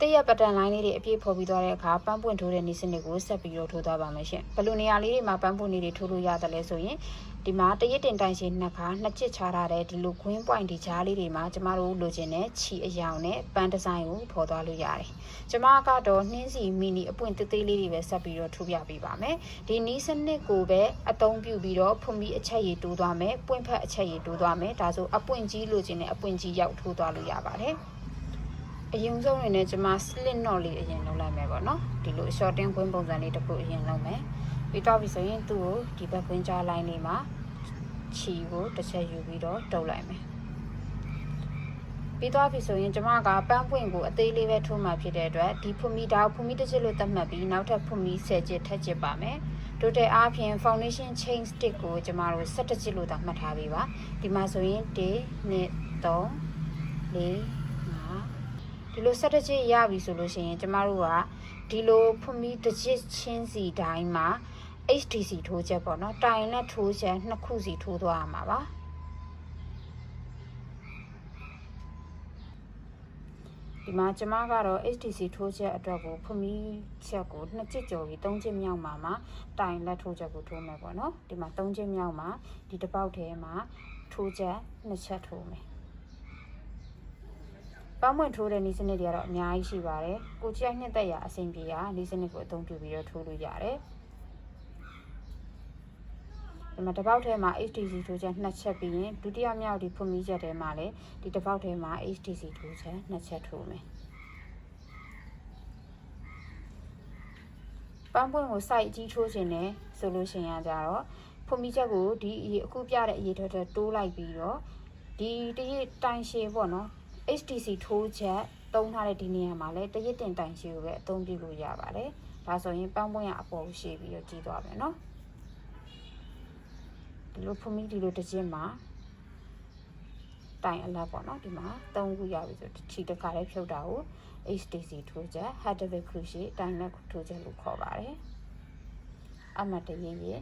တရပတ်တန်လိုင်းလေးတွေအပြည့်ဖော်ပြီးသွားတဲ့အခါပန်းပွင့်ထိုးတဲ့နေစနစ်ကိုဆက်ပြီးတော့ထိုးသွားပါမယ်ရှင်ဘယ်လိုနေရာလေးတွေမှာပန်းပွင့်လေးတွေထိုးလို့ရတယ်လဲဆိုရင်ဒီမှာတရတင်တိုင်ရှင်နှစ်ခါနှစ်ချစ်ချထားတဲ့ဒီလို green point ဒီကြားလေးတွေမှာကျမတို့လိုချင်တဲ့ခြီအယောင်နဲ့ပန်းဒီဇိုင်းကိုဖော်သွားလို့ရတယ်ကျမကတော့နှင်းစီမီနီအပွင့်သေးသေးလေးတွေပဲဆက်ပြီးတော့ထိုးပြပေးပါမယ်ဒီနီးစနစ်ကိုပဲအသုံးပြုပြီးတော့ဖွန်ပြီးအချက်ရည်တိုးသွားမယ်ပွင့်ဖက်အချက်ရည်တိုးသွားမယ်ဒါဆိုအပွင့်ကြီးလိုချင်တဲ့အပွင့်ကြီးရောက်ထိုးသွားလို့ရပါတယ်အရင်ဆုံးနေနဲ့ကျွန်မ slit knot လေးအရင်လုပ်လိုက်မယ်ပေါ့နော်ဒီလို shorting ခွင်းပုံစံလေးတစ်ခုအရင်လုပ်မယ်ပြီးတော့ပြီဆိုရင်သူ့ကိုဒီဘက်ခွင်းကြား line လေးမှာခြီကိုတစ်ချက်ယူပြီးတော့တုပ်လိုက်မယ်ပြီးတော့ပြီဆိုရင်ကျွန်မကပန်းပွင့်ကိုအသေးလေးပဲထိုးမှဖြစ်တဲ့အတွက်ဒီဖွန်မီတာဖွန်မီတစ်ချက်လို့သတ်မှတ်ပြီးနောက်ထပ်ဖွန်မီ10ချက်ထပ်ချစ်ပါမယ် total အားဖြင့် foundation chain stick ကိုကျွန်မတို့17ချက်လို့သတ်မှတ်ထားပြီးပါဒီမှာဆိုရင်1 2 3 4 ဒီလို17ချက်ရပြီဆိုလို့ရှိရင်ကျမတို့ကဒီလိုဖွန်မီတစ်ချက်ချင်းစီတိုင်းမှာ HTC ထိုးချက်ပေါ့နော်တိုင်နဲ့ထိုးချက်နှစ်ခုစီထိုးသွားရမှာပါဒီမှာကျမကတော့ HTC ထိုးချက်အတွက်ကိုဖွန်မီချက်ကို2ချက်ကျော်ပြီး3ချက်မြောက်မှာတိုင်လက်ထိုးချက်ကိုထိုးမယ်ပေါ့နော်ဒီမှာ3ချက်မြောက်မှာဒီတစ်ပေါက်ထဲမှာထိုးချက်2ချက်ထိုးမယ်ပန်းပွင့်ထိုးတဲ့နည်းစနစ်တွေကတော့အများကြီးရှိပါတယ်ကိုကြိုက်နှစ်သက်ရာအဆင်ပြေရာနည်းစနစ်ကိုအသုံးပြုပြီးတော့ထိုးလို့ရတယ်ဒီမှာတစ်ပေါက်ထဲမှာ HTC ထိုးချက်2ချက်ပြီးရင်ဒုတိယမြောက်ဒီဖွန်မီချက်ထဲမှာလည်းဒီတစ်ပေါက်ထဲမှာ HTC ထိုးချက်2ချက်ထိုးမယ်ပန်းပွင့်ကို site ကြီးထိုးခြင်းနဲ့ဆိုလို့ရှိရင်ကြတော့ဖွန်မီချက်ကိုဒီအခုပြတဲ့အရေးထွက်တိုးလိုက်ပြီးတော့ဒီတရတိုင်ရှည်ပေါ့နော်HTC ထိုးချက်သုံးထားတဲ့ဒီနေရာမှာလည်းတရတင်တိုင်ရှည်ကိုပဲအသုံးပြုလို့ရပါတယ်ဒါဆိုရင်ပန်းပွင့်ရအပေါ်ရှည်ပြီးတော့ကြီးသွားမယ်နော်ဒီလိုဖွန်မီဒီလိုတစ်ချက်မှာတိုင်အလားပေါ့နော်ဒီမှာ3ခုရပြီဆိုခြေတစ်ခါလေးဖြုတ်တာကို HTC ထိုးချက် head of crochet တိုင်နဲ့ထိုးချက်လို့ခေါ်ပါတယ်အမှတ်တရရဲ့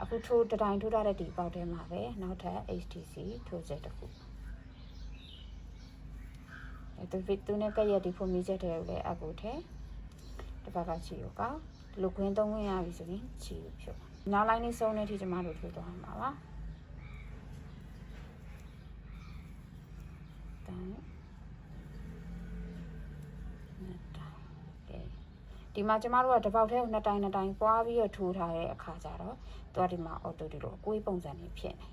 အခုထိုးတိုင်ထိုးထားတဲ့ဒီပေါက်ထဲမှာပဲနောက်ထပ် HTC ထိုးချက်တစ်ခုသူနဲ့ကရက်ဒီဖွန်မီချက်တွေကိုလည်းအကူထဲတစ်ပတ်ကချီကိုကောက်ဒီလိုခွင်း3ခွင်းရပြီဆိုရင်ချီကိုဖြုတ်နောက်လိုက်နေစုံတဲ့အထိကျမတို့ထိုးသွားမှာပါဒီမှာကျမတို့ကတစ်ပေါက်ထဲကို2တိုင်ပွားပြီးတော့ထိုးထားတဲ့အခါကျတော့သူကဒီမှာ auto ဒီလိုအကွေးပုံစံလေးဖြစ်နေ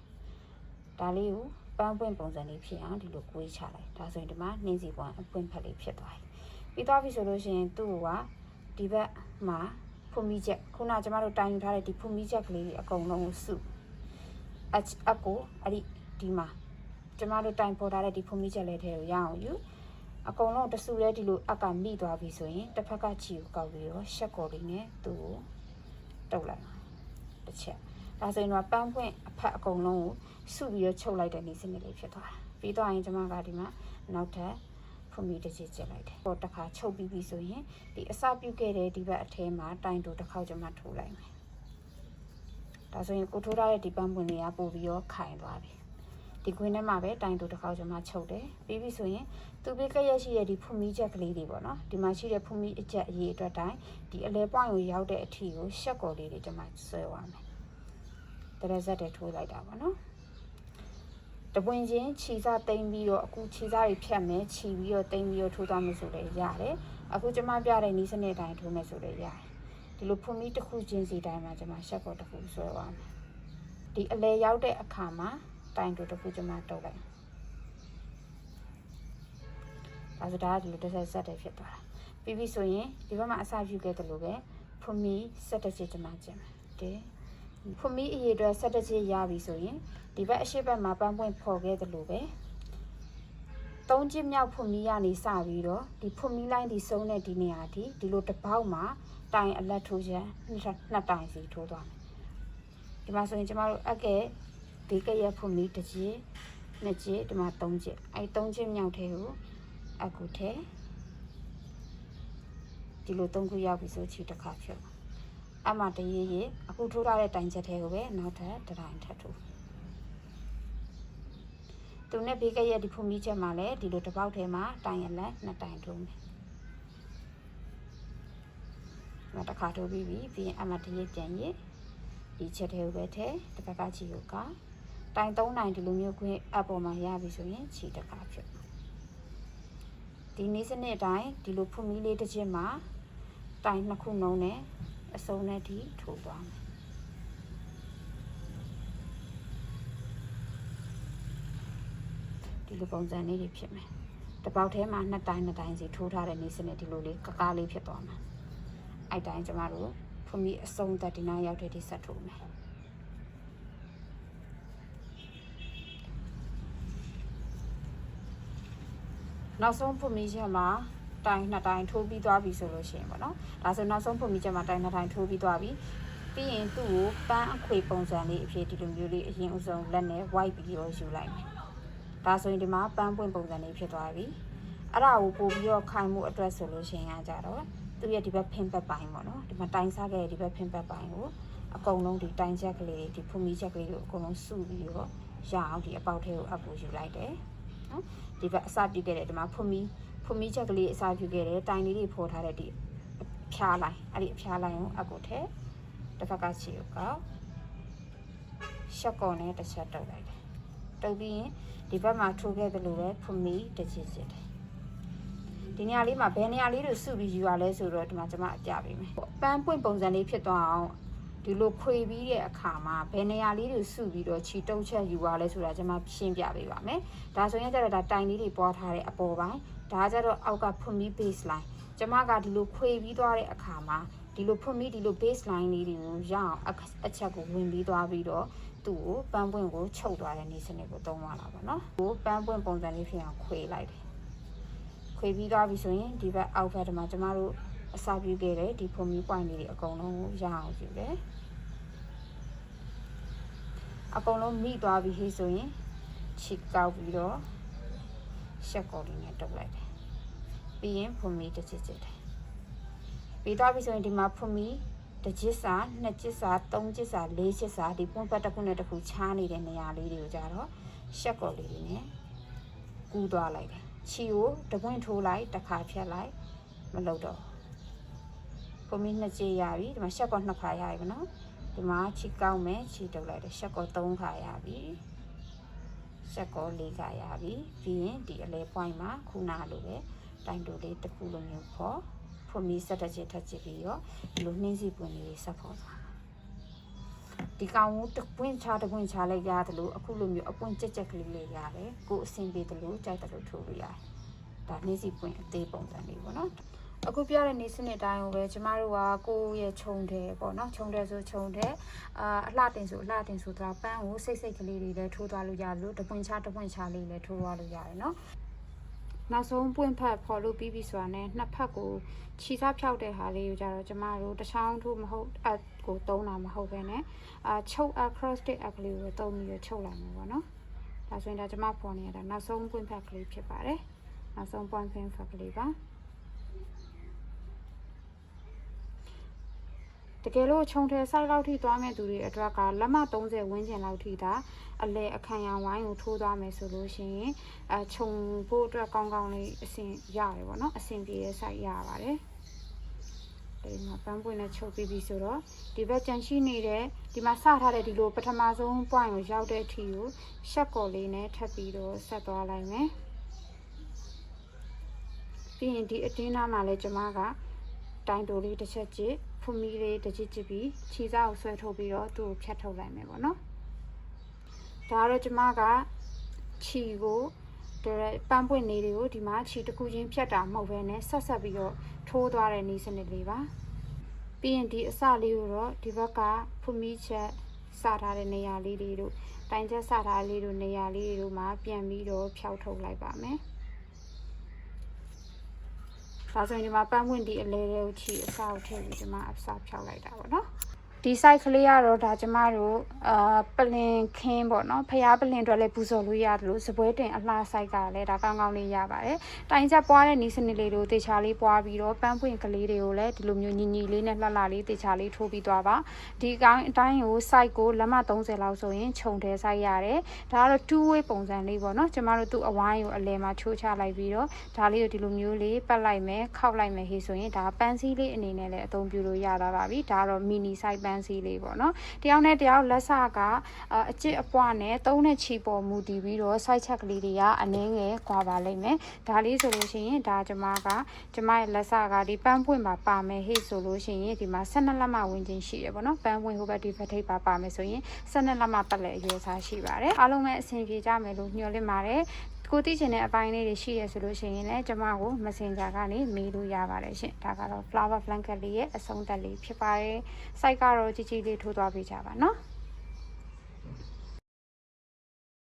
ဒါလေးကိုပန်းပွင့်ပုံစံလေးဖြစ်အောင်ဒီလိုကွေးချလိုက်ဒါဆိုရင်ဒီမှာနှင်းစီပွင့်အပွင့်ဖက်လေးဖြစ်သွားပြီပြီးသွားပြီဆိုလို့ရှိရင်သူ့ကဒီဘက်မှာဖွန်မီချက်ခုနကျမတို့တိုင်ယူထားတဲ့ဒီဖွန်မီချက်ကလေးအကုန်လုံးကိုစုအကိုအဲ့ဒီမှာကျမတို့တိုင်ပေါ်ထားတဲ့ဒီဖွန်မီချက်လေးထဲကိုရအောင်ယူအကုန်လုံးတဆူလဲဒီလိုအကမိသွားပြီဆိုရင်တစ်ဖက်ကချီကိုကောက်ပြီးတော့ရှက်ကော်လေးနဲ့သူ့ကိုတုပ်လိုက်တစ်ချက်ဒါဆိုရင်တော့ပန်းပွင့်အဖက်အကုန်လုံးကိုစုပြီးတော့ချုပ်လိုက်တဲ့နေစနစ်လေးဖြစ်သွားတာပြီးတော့ရင်ကျမကဒီမှာနောက်ထပ်ဖွန်မီတစ်ချက်ချက်လိုက်တယ်ဟိုတစ်ခါချုပ်ပြီးပြီဆိုရင်ဒီအစပြုတ်ခဲ့တဲ့ဒီဘက်အထဲမှာတိုင်တူတစ်ခေါက်ကျမထိုးလိုက်မယ်ဒါဆိုရင်ကိုထိုးထားတဲ့ဒီပန်းပွင့်လေးကပို့ပြီးတော့ခိုင်သွားပြီဒီခွင်းထဲမှာပဲတိုင်တူတစ်ခေါက်ကျမချုပ်တယ်ပြီးပြီဆိုရင်သူ့ဘေးကရက်ရှိတဲ့ဒီဖွန်မီချက်ကလေးတွေပေါ့နော်ဒီမှာရှိတဲ့ဖွန်မီအချက်အရေးအတွက်တိုင်းဒီအလဲပွိုင်းကိုရောက်တဲ့အထီကိုရှက်ကော်လေးတွေကျမဆွဲသွားမယ်တရဇက်တွေထိုးလိုက်တာပေါ့နော်တပွင့်ချင်းခြီစားသိမ်းပြီးတော့အခုခြီစားတွေဖြတ်မယ်ခြီပြီးတော့သိမ်းပြီးတော့ထိုးသွားမယ်ဆိုလည်းရတယ်အခုကျမပြတဲ့နီးစနစ်တိုင်းထိုးမယ်ဆိုလည်းရတယ်ဒီလိုဖွန်မီတစ်ခုချင်းစီတိုင်းမှာကျမရှက်ကော်တစ်ခုဆွဲသွားမယ်ဒီအလဲရောက်တဲ့အခါမှာတိုင်တူတစ်ခုကျမတုပ်လိုက်ဒါဆိုဒါကဒီလိုတစ်ဆက်တွေဖြစ်သွားတာပြီးပြီဆိုရင်ဒီဘက်မှာအစပြုခဲ့တယ်လို့ပဲဖွန်မီ17ချက်ကျမကျင်မယ်တဲ့ဖွန်မီအရေးအတွက်17ချက်ရပြီဆိုရင်ဒီဘက်အရှိဘက်မှာပန်းပွင့်ဖော်ခဲ့တယ်လို့ပဲ3ချက်မြောက်ဖွန်မီကနေစပြီးတော့ဒီဖွန်မီလိုင်းဒီစုံတဲ့ဒီနေရာဒီလိုတစ်ပေါက်မှာတိုင်အလက်ထိုးချက်2တိုင်စီထိုးသွားမယ်ဒီမှာဆိုရင်ကျမတို့အကဲဒီကရက်ဖွန်မီတစ်ချက်2ချက်ဒီမှာ3ချက်အဲ3ချက်မြောက်ထဲကိုအခုထဲဒီလို3ခုရောက်ပြီဆိုချီတစ်ခါဖြုတ်အမှတရေရေအခုထိုးထားတဲ့တိုင်ချက်ထဲကိုပဲနောက်ထပ်တစ်တိုင်ထပ်ထိုးသူနဲ့ဘေးကရက်ဒီဖွန်မီချက်မှာလည်းဒီလိုတစ်ပေါက်ထဲမှာတိုင်ရလက်2တိုင်ထိုးမယ် ဒီမှာတစ်ခါထိုးပြီးပြီပြီးရင်အမတရပြန်ရဒီချက်ထဲကိုပဲထဲတစ်ခါကချီကိုကတိုင်3နိုင်ဒီလိုမျိုးခွင်းအပေါ်မှာရပြီဆိုရင်ချီတစ်ခါဖြစ်ဒီနည်းစနစ်အတိုင်းဒီလိုဖွမီလေးတစ်ချက်မှာတိုင်2ခုနှုံးနဲ့အစုံနဲ့ဒီထိုးသွားမယ်ဒီလိုပုံစံလေးတွေဖြစ်မယ်တစ်ပေါက်ထဲမှာ2တိုင်းစီထိုးထားတဲ့နည်းစနစ်ဒီလိုလေးကားလေးဖြစ်သွားမှာအဲ့တိုင်းကျမတို့ဖွမီအစုံတက်ဒီနာရောက်တဲ့ဒီဆက်ထိုးမယ်နောက်ဆုံးဖွမီချက်မှာတိုင်2တိုင်းထိုးပြီးသွားပြီဆိုလို့ရှိရင်ပေါ့နော်ဒါဆိုနောက်ဆုံးဖွမီချက်မှာတိုင်2တိုင်းထိုးပြီးသွားပြီပြီးရင်သူ့ကိုပန်းအခွေပုံစံလေးအဖြစ်ဒီလိုမျိုးလေးအရင်အဆုံးလက်နဲ့ white ပြီးတော့ယူလိုက်မယ်ဒါဆိုရင်ဒီမှာပန်းပွင့်ပုံစံလေးဖြစ်သွားပြီအဲ့ဒါကိုပို့ပြီးတော့ခိုင်မှုအတွက်ဆိုလို့ရှိရင်ကြတော့သူ့ရဲ့ဒီဘက်ဖင်ဘက်ပိုင်းပေါ့နော်ဒီမှာတိုင်စားခဲ့တဲ့ဒီဘက်ဖင်ဘက်ပိုင်းကိုအကုန်လုံးဒီတိုင်ချက်ကလေးတွေဒီဖွမီချက်ကလေးတွေအကုန်လုံးစုပြီးတော့ရအောင်ဒီအပေါက်ထဲကိုအပ်ဖို့ယူလိုက်တယ်နော်ဒီဘက်အစပြုခဲ့တဲ့ဒီမှာဖွမီချက်ကလေးအစပြုခဲ့တဲ့တိုင်လေးတွေဖော်ထားတဲ့ဒီအဖျားလိုင်းအဲ့ဒီအဖျားလိုင်းကိုအကုတ်ထဲတစ်ဖက်ကချီကိုကောက်ရှက်ကော်နဲ့တစ်ချက်တုပ်လိုက်တယ်တုပ်ပြီးရင်ဒီဘက်မှာထိုးခဲ့သလိုပဲဖွမီတစ်ချစ်တယ်ဒီနေရာလေးမှာဘယ်နေရာလေးတွေစုပြီးယူရလဲဆိုတော့ဒီမှာကျွန်မအပြပေးမယ်ပန်းပွင့်ပုံစံလေးဖြစ်သွားအောင်ဒီလိုခွေပြီးတဲ့အခါမှာဘယ်နေရာလေးတွေစုပြီးတော့ခြီတုပ်ချက်ယူရလဲဆိုတာကျွန်မရှင်းပြပေးပါမယ်ဒါဆိုရင်ကျတော့ဒါတိုင်လေးတွေပွားထားတဲ့အပေါ်ပိုင်းဒါကျတော့အောက်ကဖွမီ base line ကျွန်မကဒီလိုခွေပြီးသွားတဲ့အခါမှာဒီလိုဖွမီဒီလို base line လေးတွေကိုရအောင်အချက်ကိုဝင်ပြီးသွားပြီးတော့သူ့ကိုပန်းပွင့်ကိုချုပ်သွားတဲ့နည်းစနစ်ကိုသုံးရတာပေါ့နော်ကိုပန်းပွင့်ပုံစံလေးဖြစ်အောင်ခွေလိုက်တယ်ခွေပြီးသွားပြီဆိုရင်ဒီဘက်အောက်ဘက်မှာကျမတို့အစပြုခဲ့တဲ့ဒီဖွမီ point လေးတွေအကုန်လုံးကိုရအောင်ယူတယ်အကုန်လုံးမိသွားပြီဟေးဆိုရင်ချစ်ကောက်ပြီးတော့ရှက်ကော်လေးနဲ့တုပ်လိုက်တယ်ပြီးရင်ဖွမီတစ်ချစ်ချစ်တယ်ပြီးသွားပြီဆိုရင်ဒီမှာဖွမီတစ်ချစ်စာ2ချစ်စာ3ချစ်စာ4ချစ်စာဒီပွန့်ပတ်တစ်ခုနဲ့တစ်ခုချားနေတဲ့နေရာလေးတွေကိုကြတော့ရှက်ကော်လေးတွေနဲ့ကူးသွားလိုက်တယ်ချီကိုတပွင့်ထိုးလိုက်တစ်ခါဖြတ်လိုက်မလုပ်တော့ဖွမီ2ချစ်ရပြီဒီမှာရှက်ကော်2ခါရပြီနော်ဒီမှာချီကောက်မယ်ချီတုပ်လိုက်တယ်ရှက်ကော3ခါရပြီရှက်ကော4ခါရပြီပြီးရင်ဒီအလဲ point မှာခုနလိုပဲတိုင်တိုလေးတစ်ခုလိုမျိုးပေါ့ဖွမီ17ချစ်ထပ်ချစ်ပြီးတော့ဒီလိုနှင်းစီပွင့်လေးဆက်ဖော်သွားဒီကောင်ကိုတပွင့်ချလိုက်ရတယ်လို့အခုလိုမျိုးအပွင့်ကြက်ကလေးလေးရတယ်ကိုအဆင်ပြေတယ်လို့ကြိုက်တယ်လို့ထိုးလို့ရတယ်ဒါနှင်းစီပွင့်အသေးပုံစံလေးပေါ့နော်အခုပြတဲ့နေစနစ်တိုင်းကိုပဲကျမတို့ကကိုယ့်ရဲ့ခြုံတယ်ပေါ့နော်ခြုံတယ်ဆိုခြုံတယ်အလှတင်ဆိုတာပန်းကိုစိတ်ကလေးတွေလည်းထိုးသွားလို့ရလို့တပွင့်ချလေးလည်းထိုးသွားလို့ရတယ်နော်နောက်ဆုံးပွင့်ဖက်ဖော်လို့ပြီးပြီဆိုတာနဲ့နှစ်ဖက်ကိုခြိစားဖြောက်တဲ့ဟာလေးကိုကြတော့ကျမတို့တစ်ချောင်းထိုးမဟုတ်အကိုသုံးတာမဟုတ်ပဲနဲ့ချုပ် across တဲ့ အကလေးကိုသုံးပြီးတော့ချုပ်လိုက်မှာပေါ့နော်ဒါဆိုရင်ဒါကျမဖော်နေရတာနောက်ဆုံးပွင့်ဖက်ကလေးဖြစ်ပါတယ်နောက်ဆုံးပွင့်ဖက်ကလေးပါတကယ်လို့ခြုံထဲစိုက်လောက်ထိသွားမဲ့သူတွေအတွက်ကလက်မ30ဝန်းကျင်လောက်ထိဒါအလဲအခမ်းရဝိုင်းကိုထိုးသွားမယ်ဆိုလို့ရှိရင်ခြုံဖို့အတွက်ကောင်းကောင်းလေးအဆင်ရတယ်ပေါ့နော်အဆင်ပြေတဲ့စိုက်ရပါတယ်ဒီမှာပန်းပွင့်နဲ့ချုပ်ပြီးပြီဆိုတော့ဒီဘက်ကြန့်ရှိနေတဲ့ဒီမှာစထားတဲ့ဒီလိုပထမဆုံး point ကိုရောက်တဲ့အထိကိုရှက်ကော်လေးနဲ့ထပ်ပြီးတော့ဆက်သွားလိုက်မယ်ပြီးရင်ဒီအတင်းနားမှာလည်းကျမကတိုင်တိုလေးတစ်ချက်ကြည့်ဖွမီလေးတစ်ချစ်ပြီးခြေစားကိုဆွဲထုတ်ပြီးတော့သူ့ကိုဖြတ်ထုတ်လိုက်မယ်ပေါ့နော်ဒါကတော့ကျမကခြီကိုပန်းပွင့်လေးတွေကိုဒီမှာခြီတစ်ခုချင်းဖြတ်တာမဟုတ်ဘဲနဲ့ဆက်ပြီးတော့ထိုးသွားတဲ့နည်းစနစ်လေးပါပြီးရင်ဒီအစလေးကိုတော့ဒီဘက်ကဖွမီချက်စထားတဲ့နေရာလေးတွေတို့တိုင်ချက်စထားလေးတို့နေရာလေးတွေတို့မှာပြန်ပြီးတော့ဖြောက်ထုတ်လိုက်ပါမယ်ဒါဆိုရင်ဒီမှာပန်းပွင့်ဒီအလဲတွေကိုခြီအစကိုထည့်ပြီးဒီမှာအစဖြောက်လိုက်တာပေါ့နော် ဒီ site ကလေးကတော့ဒါကျမတို့ပလင်ခင်းပေါ့နော်ဖျားပလင်အတွက်လည်းပူဇော်လို့ရတယ်လို့စပွဲတင်အလှ site ကလည်းဒါကောင်းကောင်းလေးရပါတယ်တိုင်ချက်ပွားတဲ့နီးစနစ်လေးတို့တေချာလေးပွားပြီးတော့ပန်းပွင့်ကလေးတွေကိုလည်းဒီလိုမျိုးညီညီလေးနဲ့လှလှလေးတေချာလေးထိုးပြီးသွားပါဒီအတိုင်းကို site ကိုလက်မ30လောက်ဆိုရင်ခြုံထဲ site ရတယ်ဒါကတော့ two way ပုံစံလေးပေါ့နော်ကျမတို့သူ့အဝိုင်းကိုအလယ်မှာချိုးချလိုက်ပြီးတော့ဒါလေးကိုဒီလိုမျိုးလေးပတ်လိုက်မယ်ခောက်လိုက်မယ်ဟေးဆိုရင်ဒါပန်းစည်းလေးအနေနဲ့လည်းအသုံးပြုလို့ရတာပါပြီဒါကတော့ mini site ပန်းစည်းလေးပေါ့နော်တယောက်နဲ့တယောက်လက်စကအကျစ်အပွားနဲ့သုံးတဲ့ချီပေါ်မူတည်ပြီးတော့ site ချက်ကလေးတွေကအနည်းငယ်ကွာပါလိမ့်မယ်ဒါလေးဆိုလို့ရှိရင်ဒါကျမရဲ့လက်စကဒီပန်းပွင့်မှာပါမယ်ဟေ့ဆိုလို့ရှိရင်ဒီမှာ12လက်မဝင်ချင်းရှိရပေါ့နော်ပန်းပွင့်ဟိုဘက်ဒီဘက်ထိပ်ပါမယ်ဆိုရင်12လက်မပတ်လက်အရွယ်စားရှိပါတယ်အားလုံးပဲအဆင်ပြေကြမယ်လို့ညွှန်လင့်ပါတယ်ကိုသိချင်တဲ့အပိုင်းလေးတွေရှိရဆိုလို့ရှိရင်လည်းကျမကို Messenger ကနေမေးလို့ရပါတယ်ရှင်ဒါကတော့ flower blanket လေးရဲ့အဆုံးသက်လေးဖြစ်ပါတယ် site ကတော့ကြီးကြီးလေးထိုးသွားပေးကြပါနော်